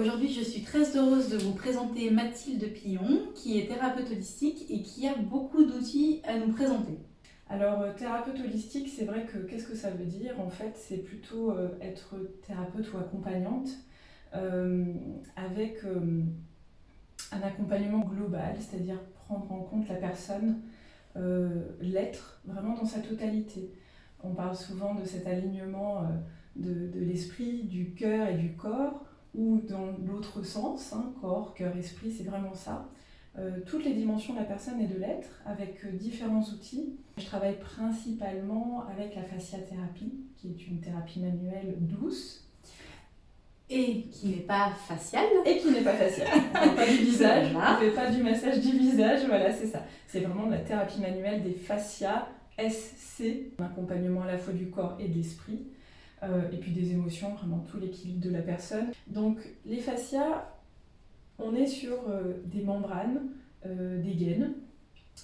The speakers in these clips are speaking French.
Aujourd'hui je suis très heureuse de vous présenter Mathilde Pillon, qui est thérapeute holistique et qui a beaucoup d'outils à nous présenter. Alors, thérapeute holistique, c'est vrai que qu'est-ce que ça veut dire? En fait, c'est plutôt être thérapeute ou accompagnante avec un accompagnement global, c'est-à-dire prendre en compte la personne, l'être, vraiment dans sa totalité. On parle souvent de cet alignement de l'esprit, du cœur et du corps, ou dans l'autre sens, hein, corps, cœur, esprit, c'est vraiment ça. Toutes les dimensions de la personne et de l'être avec différents outils. Je travaille principalement avec la fasciathérapie, qui est une thérapie manuelle douce. Et qui n'est pas faciale. Et qui n'est pas faciale. On ne fait pas du visage, Voilà. on ne fait pas du massage du visage, voilà, c'est ça. C'est vraiment de la thérapie manuelle des fascias, SC, un accompagnement à la fois du corps et de l'esprit, et puis des émotions, vraiment tout l'équilibre de la personne. Donc les fascias, on est sur des membranes, des gaines,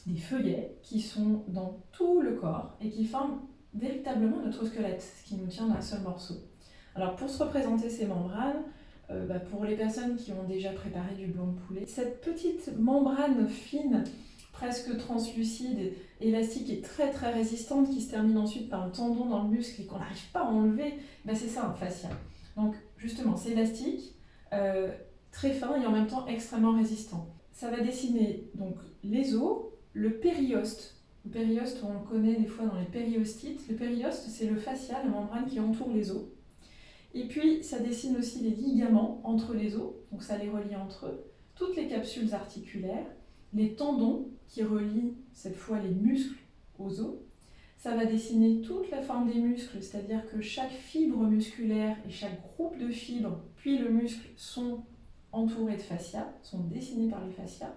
des feuillets qui sont dans tout le corps et qui forment véritablement notre squelette, ce qui nous tient d'un seul morceau. Alors pour se représenter ces membranes, pour les personnes qui ont déjà préparé du blanc de poulet, cette petite membrane fine, presque translucide, élastique et très très résistante qui se termine ensuite par un tendon dans le muscle et qu'on n'arrive pas à enlever, c'est ça un fascia. Donc justement c'est élastique, très fin et en même temps extrêmement résistant. Ça va dessiner donc les os, le périoste. Le périoste, on le connaît des fois dans les périostites. Le périoste, c'est le fascia, la membrane qui entoure les os. Et puis, ça dessine aussi les ligaments entre les os, donc ça les relie entre eux, toutes les capsules articulaires, les tendons qui relient cette fois les muscles aux os. Ça va dessiner toute la forme des muscles, c'est-à-dire que chaque fibre musculaire et chaque groupe de fibres, puis le muscle, sont entourés de fascia, sont dessinés par les fascias,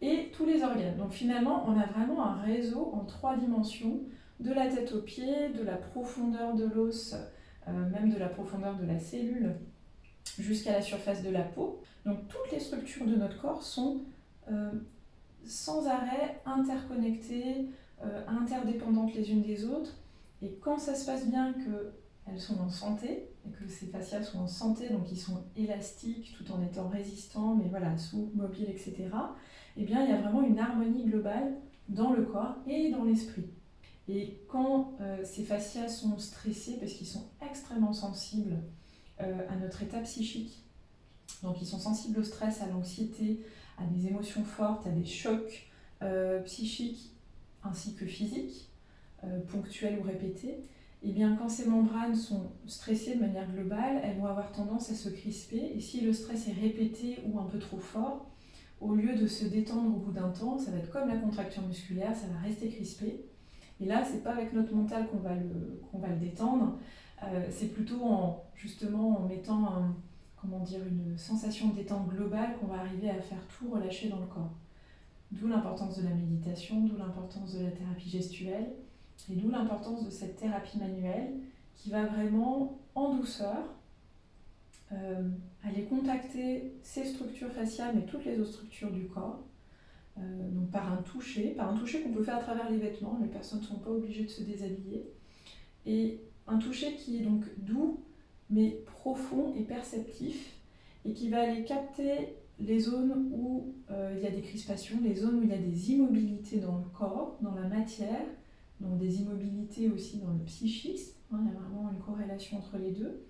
et tous les organes. Donc finalement, on a vraiment un réseau en 3 dimensions, de la tête aux pieds, de la profondeur de l'os, même de la profondeur de la cellule, jusqu'à la surface de la peau. Donc toutes les structures de notre corps sont sans arrêt interconnectées, interdépendantes les unes des autres, et quand ça se passe bien, qu'elles sont en santé, et que ces fascias sont en santé, donc ils sont élastiques tout en étant résistants, mais voilà, souples, mobiles, etc., eh bien il y a vraiment une harmonie globale dans le corps et dans l'esprit. Et quand ces fascias sont stressés, parce qu'ils sont extrêmement sensibles à notre état psychique, donc ils sont sensibles au stress, à l'anxiété, à des émotions fortes, à des chocs psychiques ainsi que physiques, ponctuels ou répétés, et bien quand ces membranes sont stressées de manière globale, elles vont avoir tendance à se crisper, et si le stress est répété ou un peu trop fort, au lieu de se détendre au bout d'un temps, ça va être comme la contraction musculaire, ça va rester crispé. Et là, c'est pas avec notre mental qu'on va le détendre, c'est plutôt justement en mettant une sensation de détente globale qu'on va arriver à faire tout relâcher dans le corps. D'où l'importance de la méditation, d'où l'importance de la thérapie gestuelle, et d'où l'importance de cette thérapie manuelle qui va vraiment, en douceur, aller contacter ces structures faciales, mais toutes les autres structures du corps, donc par un toucher qu'on peut faire à travers les vêtements, les personnes ne sont pas obligées de se déshabiller, et un toucher qui est donc doux, mais profond et perceptif, et qui va aller capter les zones où il y a des crispations, les zones où il y a des immobilités dans le corps, dans la matière, donc des immobilités aussi dans le psychisme, il y a vraiment une corrélation entre les deux.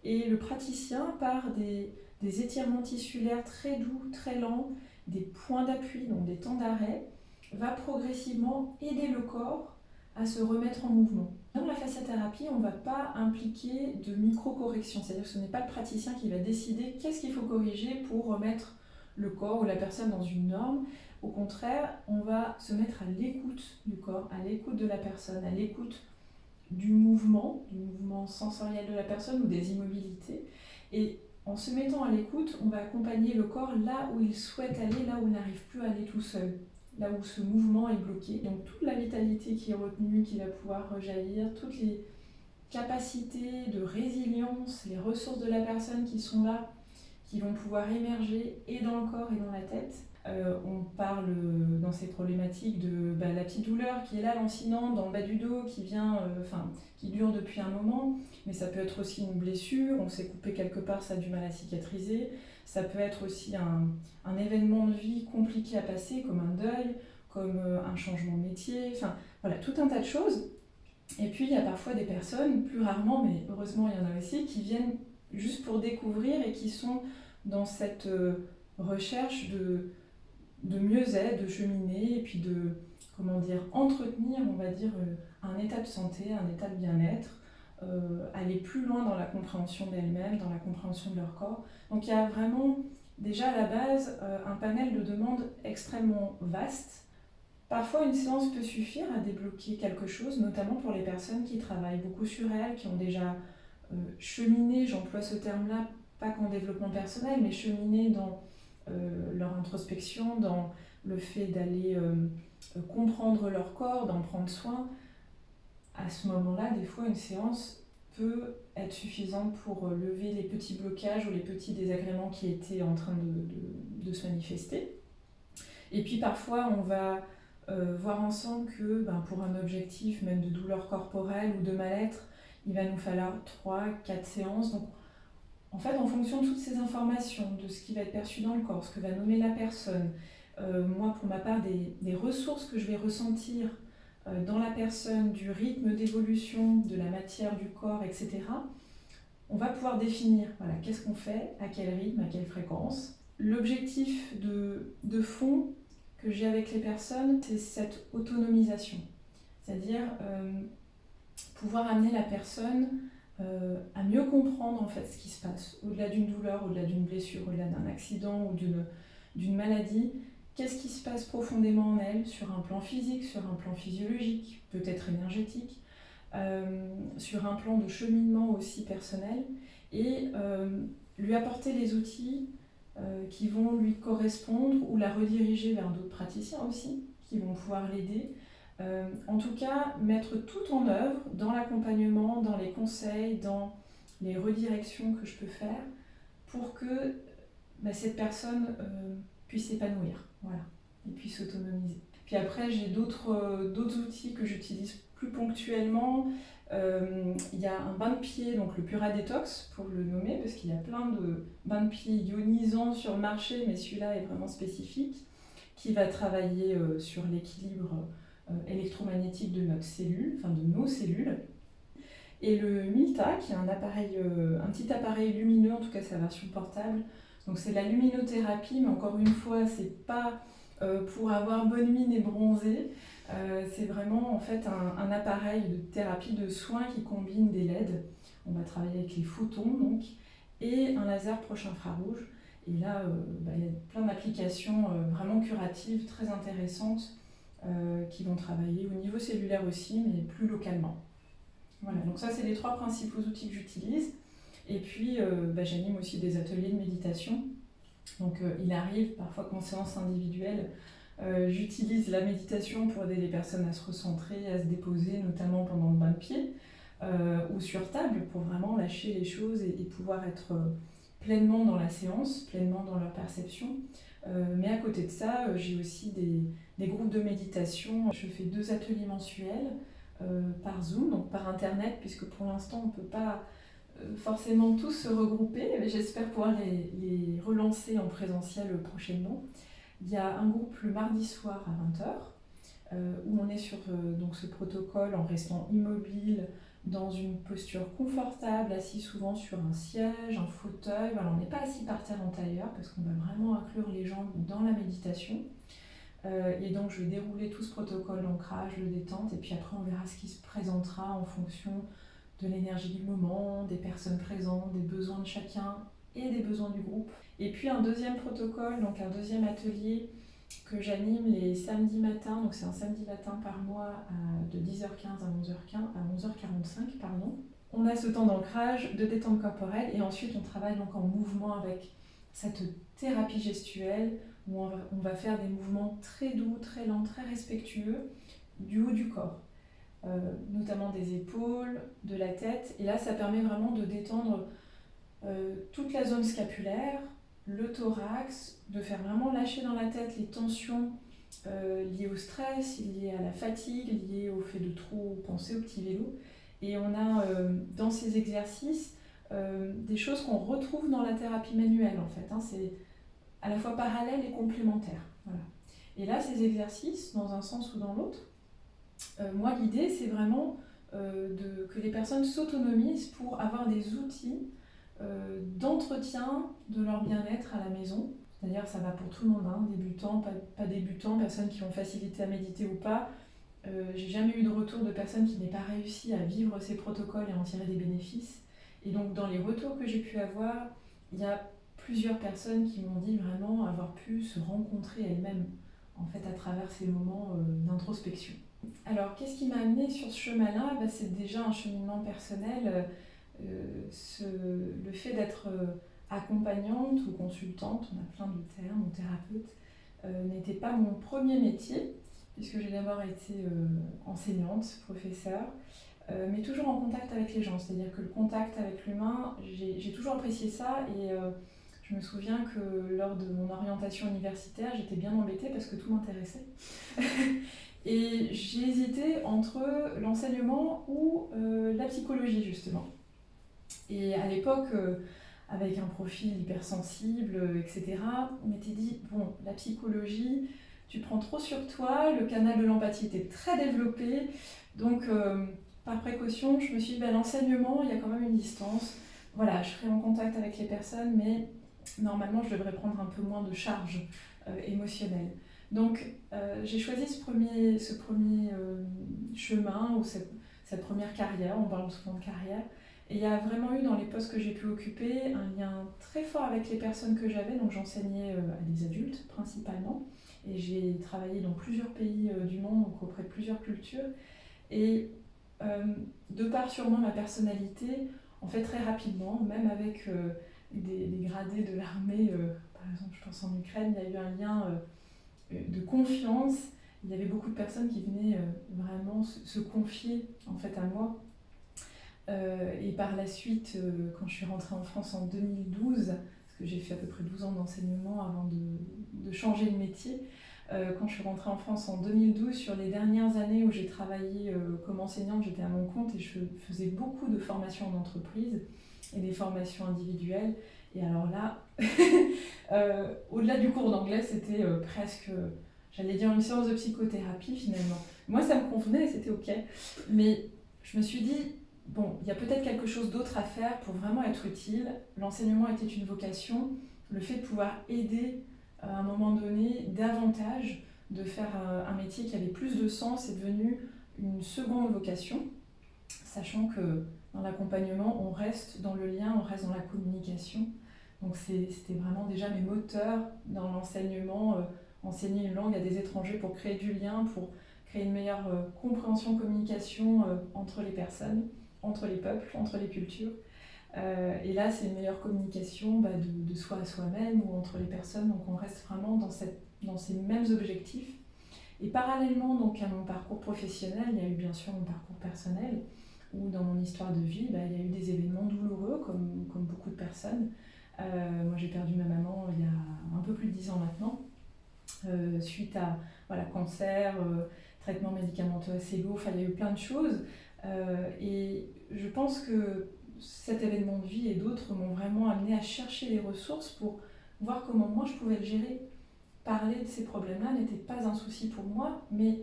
Et le praticien, par des étirements tissulaires très doux, très lents, des points d'appui, donc des temps d'arrêt, va progressivement aider le corps à se remettre en mouvement. Dans la fasciathérapie, on ne va pas impliquer de micro-correction, c'est-à-dire que ce n'est pas le praticien qui va décider qu'est-ce qu'il faut corriger pour remettre le corps ou la personne dans une norme. Au contraire, on va se mettre à l'écoute du corps, à l'écoute de la personne, à l'écoute du mouvement sensoriel de la personne ou des immobilités. Et en se mettant à l'écoute, on va accompagner le corps là où il souhaite aller, là où il n'arrive plus à aller tout seul, là où ce mouvement est bloqué. Donc toute la vitalité qui est retenue, qui va pouvoir rejaillir, toutes les capacités de résilience, les ressources de la personne qui sont là, qui vont pouvoir émerger et dans le corps et dans la tête. On parle dans ces problématiques de la petite douleur qui est là, lancinante, dans le bas du dos, qui dure depuis un moment, mais ça peut être aussi une blessure, on s'est coupé quelque part, ça a du mal à cicatriser, ça peut être aussi un événement de vie compliqué à passer, comme un deuil, comme un changement de métier, voilà, tout un tas de choses. Et puis il y a parfois des personnes, plus rarement, mais heureusement il y en a aussi, qui viennent juste pour découvrir et qui sont dans cette recherche de mieux-être, de cheminer, et puis de, entretenir, on va dire, un état de santé, un état de bien-être, aller plus loin dans la compréhension d'elles-mêmes, dans la compréhension de leur corps. Donc il y a vraiment, déjà à la base, un panel de demandes extrêmement vaste. Parfois, une séance peut suffire à débloquer quelque chose, notamment pour les personnes qui travaillent beaucoup sur elles, qui ont déjà cheminé, j'emploie ce terme-là, pas qu'en développement personnel, mais cheminé dans leur introspection, dans le fait d'aller comprendre leur corps, d'en prendre soin. À ce moment-là, des fois, une séance peut être suffisante pour lever les petits blocages ou les petits désagréments qui étaient en train de se manifester. Et puis parfois, on va voir ensemble que pour un objectif même de douleur corporelle ou de mal-être, il va nous falloir 3-4 séances. Donc, en fait, en fonction de toutes ces informations, de ce qui va être perçu dans le corps, ce que va nommer la personne, moi, pour ma part, des ressources que je vais ressentir dans la personne, du rythme d'évolution, de la matière du corps, etc., on va pouvoir définir qu'est-ce qu'on fait, à quel rythme, à quelle fréquence. L'objectif de fond que j'ai avec les personnes, c'est cette autonomisation. C'est-à-dire pouvoir amener la personne à mieux comprendre en fait ce qui se passe, au-delà d'une douleur, au-delà d'une blessure, au-delà d'un accident ou d'une maladie. Qu'est-ce qui se passe profondément en elle, sur un plan physique, sur un plan physiologique, peut-être énergétique, sur un plan de cheminement aussi personnel, et lui apporter les outils qui vont lui correspondre ou la rediriger vers d'autres praticiens aussi, qui vont pouvoir l'aider. En tout cas, mettre tout en œuvre dans l'accompagnement, dans les conseils, dans les redirections que je peux faire pour que cette personne puisse s'épanouir, et puisse s'autonomiser. Puis après, j'ai d'autres outils que j'utilise plus ponctuellement. Il y a un bain de pied, donc le Pura Detox pour le nommer, parce qu'il y a plein de bains de pied ionisants sur le marché, mais celui-là est vraiment spécifique, qui va travailler sur l'équilibre électromagnétique de notre cellule, de nos cellules. Et le Milta, qui est un petit appareil lumineux, en tout cas sa version portable. Donc c'est de la luminothérapie, mais encore une fois, c'est pas pour avoir bonne mine et bronzer. C'est vraiment en fait un appareil de thérapie de soins qui combine des LED. On va travailler avec les photons donc, et un laser proche infrarouge. Et là, il y a plein d'applications vraiment curatives, très intéressantes, qui vont travailler au niveau cellulaire aussi, mais plus localement. Voilà, donc ça c'est les 3 principaux outils que j'utilise. Et puis j'anime aussi des ateliers de méditation. Donc il arrive parfois qu'en séance individuelle, j'utilise la méditation pour aider les personnes à se recentrer, à se déposer, notamment pendant le bain de pied, ou sur table, pour vraiment lâcher les choses et pouvoir être pleinement dans la séance, pleinement dans leur perception. Mais à côté de ça, j'ai aussi des groupes de méditation. Je fais 2 ateliers mensuels par Zoom, donc par Internet, puisque pour l'instant on ne peut pas forcément tous se regrouper, mais j'espère pouvoir les relancer en présentiel prochainement. Il y a un groupe le mardi soir à 20h, où on est sur donc ce protocole en restant immobile, dans une posture confortable, assis souvent sur un siège, un fauteuil. Voilà, on n'est pas assis par terre en tailleur, parce qu'on va vraiment inclure les jambes dans la méditation. Et donc je vais dérouler tout ce protocole d'ancrage, de détente, et puis après on verra ce qui se présentera en fonction de l'énergie du moment, des personnes présentes, des besoins de chacun et des besoins du groupe. Et puis un deuxième protocole, donc un deuxième atelier que j'anime les samedis matins, donc c'est un samedi matin par mois de 10h15 à 11h45, pardon. On a ce temps d'ancrage, de détente corporelle, et ensuite on travaille donc en mouvement avec cette thérapie gestuelle où on va faire des mouvements très doux, très lents, très respectueux du haut du corps. Notamment des épaules, de la tête, et là ça permet vraiment de détendre toute la zone scapulaire, le thorax, de faire vraiment lâcher dans la tête les tensions liées au stress, liées à la fatigue, liées au fait de trop penser au petit vélo. Et on a dans ces exercices des choses qu'on retrouve dans la thérapie manuelle en fait. Hein. C'est à la fois parallèle et complémentaire. Voilà. Et là, ces exercices, dans un sens ou dans l'autre, moi l'idée c'est vraiment que les personnes s'autonomisent pour avoir des outils d'entretien de leur bien-être à la maison. C'est-à-dire ça va pour tout le monde, hein, débutants, pas débutants, personnes qui ont facilité à méditer ou pas. J'ai jamais eu de retour de personnes qui n'aient pas réussi à vivre ces protocoles et en tirer des bénéfices. Et donc dans les retours que j'ai pu avoir, il y a plusieurs personnes qui m'ont dit vraiment avoir pu se rencontrer elles-mêmes en fait à travers ces moments d'introspection. Alors qu'est-ce qui m'a amenée sur ce chemin-là? C'est déjà un cheminement personnel. Le fait d'être accompagnante ou consultante, on a plein de termes, ou thérapeute, n'était pas mon premier métier, puisque j'ai d'abord été enseignante, professeure, mais toujours en contact avec les gens, c'est-à-dire que le contact avec l'humain, j'ai toujours apprécié ça, et je me souviens que lors de mon orientation universitaire, j'étais bien embêtée parce que tout m'intéressait. Et j'ai hésité entre l'enseignement ou la psychologie, justement. Et à l'époque, avec un profil hypersensible, etc., on m'était dit, bon, la psychologie, tu prends trop sur toi, le canal de l'empathie était très développé, donc par précaution, je me suis dit, l'enseignement, il y a quand même une distance. Voilà, je serai en contact avec les personnes, mais normalement, je devrais prendre un peu moins de charge émotionnelle. Donc, j'ai choisi ce premier chemin, ou cette première carrière, on parle souvent de carrière, et il y a vraiment eu dans les postes que j'ai pu occuper un lien très fort avec les personnes que j'avais. Donc j'enseignais à des adultes principalement, et j'ai travaillé dans plusieurs pays du monde, donc auprès de plusieurs cultures. Et de par sûrement ma personnalité, en fait très rapidement, même avec des gradés de l'armée, par exemple je pense en Ukraine, il y a eu un lien de confiance. Il y avait beaucoup de personnes qui venaient vraiment se confier en fait à moi. Et par la suite, quand je suis rentrée en France en 2012, parce que j'ai fait à peu près 12 ans d'enseignement avant de changer de métier, quand je suis rentrée en France en 2012, sur les dernières années où j'ai travaillé comme enseignante, j'étais à mon compte et je faisais beaucoup de formations en entreprise et des formations individuelles. Et alors là, au-delà du cours d'anglais, c'était presque, j'allais dire une séance de psychothérapie finalement. Moi, ça me convenait, c'était ok. Mais je me suis dit, bon, il y a peut-être quelque chose d'autre à faire pour vraiment être utile. L'enseignement était une vocation. Le fait de pouvoir aider à un moment donné davantage, de faire un métier qui avait plus de sens est devenu une seconde vocation, sachant que dans l'accompagnement, on reste dans le lien, on reste dans la communication. Donc c'était vraiment déjà mes moteurs dans l'enseignement, enseigner une langue à des étrangers pour créer du lien, pour créer une meilleure compréhension, communication entre les personnes, entre les peuples, entre les cultures. Et là, c'est une meilleure communication de soi à soi-même ou entre les personnes. Donc on reste vraiment dans ces mêmes objectifs. Et parallèlement donc, à mon parcours professionnel, il y a eu bien sûr mon parcours personnel, où dans mon histoire de vie, il y a eu des événements douloureux, comme beaucoup de personnes. Moi, j'ai perdu ma maman il y a un peu plus de 10 ans maintenant, suite à cancer, traitement médicamenteux assez lourd, il y a eu plein de choses. Et je pense que cet événement de vie et d'autres m'ont vraiment amené à chercher les ressources pour voir comment moi je pouvais le gérer. Parler de ces problèmes-là n'était pas un souci pour moi, mais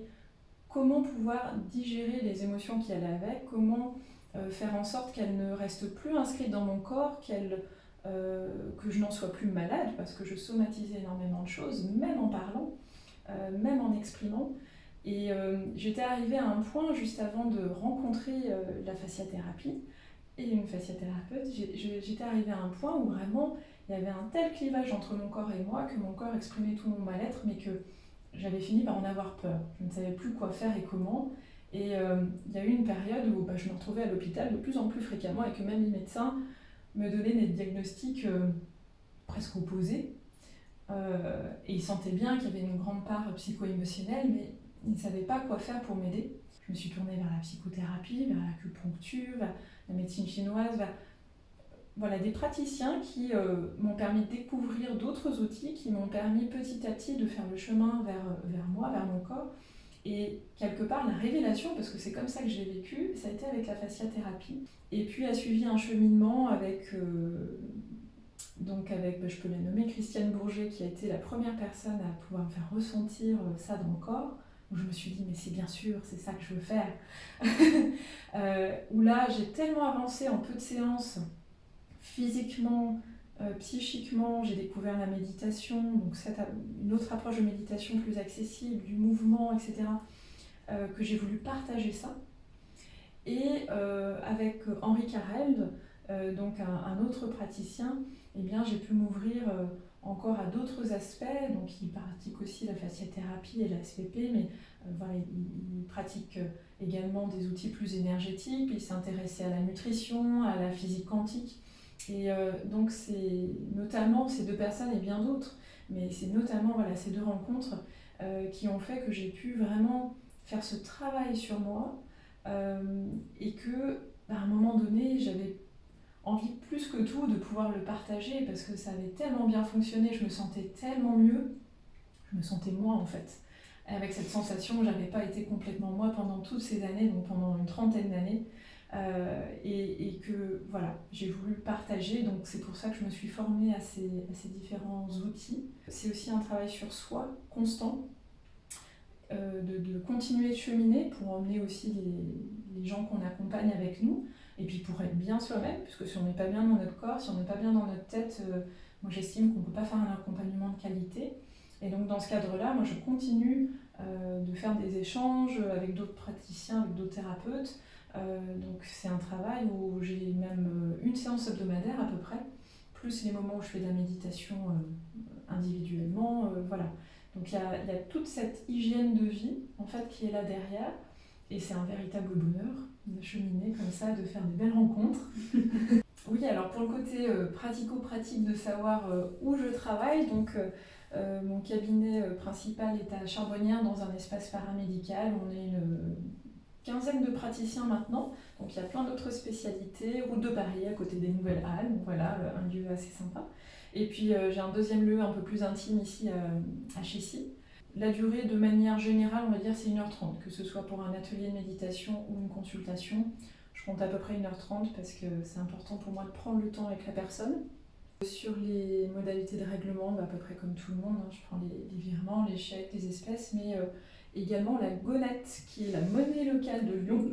comment pouvoir digérer les émotions qui allaient avec, comment faire en sorte qu'elles ne restent plus inscrites dans mon corps, que je n'en sois plus malade, parce que je somatisais énormément de choses, même en parlant, même en exprimant. Et j'étais arrivée à un point, juste avant de rencontrer la fasciathérapie et une fasciathérapeute, j'étais arrivée à un point où vraiment il y avait un tel clivage entre mon corps et moi, que mon corps exprimait tout mon mal-être, mais que j'avais fini par en avoir peur. Je ne savais plus quoi faire et comment. Et il y a eu une période où je me retrouvais à l'hôpital de plus en plus fréquemment et que même les médecins me donnaient des diagnostics presque opposés. Et ils sentaient bien qu'il y avait une grande part psycho-émotionnelle, mais ils ne savaient pas quoi faire pour m'aider. Je me suis tournée vers la psychothérapie, vers l'acupuncture, vers la médecine chinoise, vers voilà, des praticiens qui m'ont permis de découvrir d'autres outils, qui m'ont permis petit à petit de faire le chemin vers moi, vers mon corps. Et quelque part, la révélation, parce que c'est comme ça que je l'ai vécu, ça a été avec la fasciathérapie. Et puis a suivi un cheminement avec, je peux la nommer, Christiane Bourget, qui a été la première personne à pouvoir me faire ressentir ça dans le corps. Où je me suis dit, mais c'est bien sûr, c'est ça que je veux faire. Où là, j'ai tellement avancé en peu de séances, physiquement, psychiquement, j'ai découvert la méditation, donc une autre approche de méditation plus accessible, du mouvement, etc., que j'ai voulu partager ça. Et avec Henri Carreld, donc un autre praticien, eh bien, j'ai pu m'ouvrir encore à d'autres aspects. Donc il pratique aussi la fasciathérapie et la SPP, mais voilà, il pratique également des outils plus énergétiques. Il s'est intéressé à la nutrition, à la physique quantique. Et donc c'est notamment ces deux personnes et bien d'autres, mais c'est notamment voilà, ces deux rencontres qui ont fait que j'ai pu vraiment faire ce travail sur moi et que à un moment donné j'avais envie plus que tout de pouvoir le partager parce que ça avait tellement bien fonctionné, je me sentais tellement mieux, je me sentais moi en fait. Avec cette sensation, je n'avais pas été complètement moi pendant toutes ces années, donc pendant une trentaine d'années. Et que voilà, j'ai voulu partager, donc c'est pour ça que je me suis formée à ces différents outils. C'est aussi un travail sur soi constant, de continuer de cheminer pour emmener aussi les gens qu'on accompagne avec nous, et puis pour être bien soi-même, puisque si on n'est pas bien dans notre corps, si on n'est pas bien dans notre tête, moi j'estime qu'on ne peut pas faire un accompagnement de qualité. Et donc dans ce cadre-là, moi je continue de faire des échanges avec d'autres praticiens, avec d'autres thérapeutes. Donc c'est un travail où j'ai même une séance hebdomadaire à peu près, plus les moments où je fais de la méditation individuellement, voilà. Donc il y a toute cette hygiène de vie en fait qui est là derrière, et c'est un véritable bonheur de cheminer comme ça, de faire des belles rencontres. Oui, alors pour le côté pratico-pratique de savoir où je travaille, donc mon cabinet principal est à Charbonnières dans un espace paramédical. On est une quinzaine de praticiens maintenant, donc il y a plein d'autres spécialités, route de Paris à côté des Nouvelles Halles, donc voilà, un lieu assez sympa. Et puis j'ai un deuxième lieu un peu plus intime ici à Chécy. La durée de manière générale, on va dire c'est 1h30, que ce soit pour un atelier de méditation ou une consultation. Je compte à peu près 1h30 parce que c'est important pour moi de prendre le temps avec la personne. Sur les modalités de règlement, à peu près comme tout le monde, je prends les virements, les chèques, les espèces, mais également la gonette, qui est la monnaie locale de Lyon,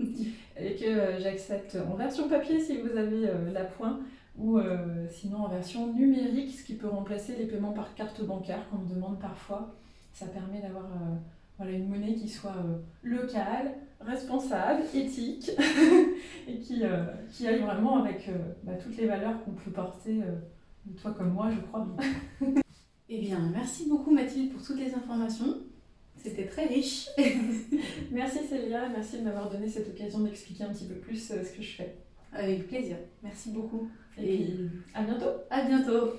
et que j'accepte en version papier si vous avez l'appoint, ou sinon en version numérique, ce qui peut remplacer les paiements par carte bancaire qu'on me demande parfois. Ça permet d'avoir une monnaie qui soit locale, responsable, éthique, et qui aille vraiment avec toutes les valeurs qu'on peut porter, toi comme moi, je crois. Eh bien, merci beaucoup Mathilde pour toutes les informations. C'était très riche. Merci Célia, merci de m'avoir donné cette occasion d'expliquer un petit peu plus ce que je fais. Avec plaisir. Merci beaucoup. Et puis, à bientôt. À bientôt.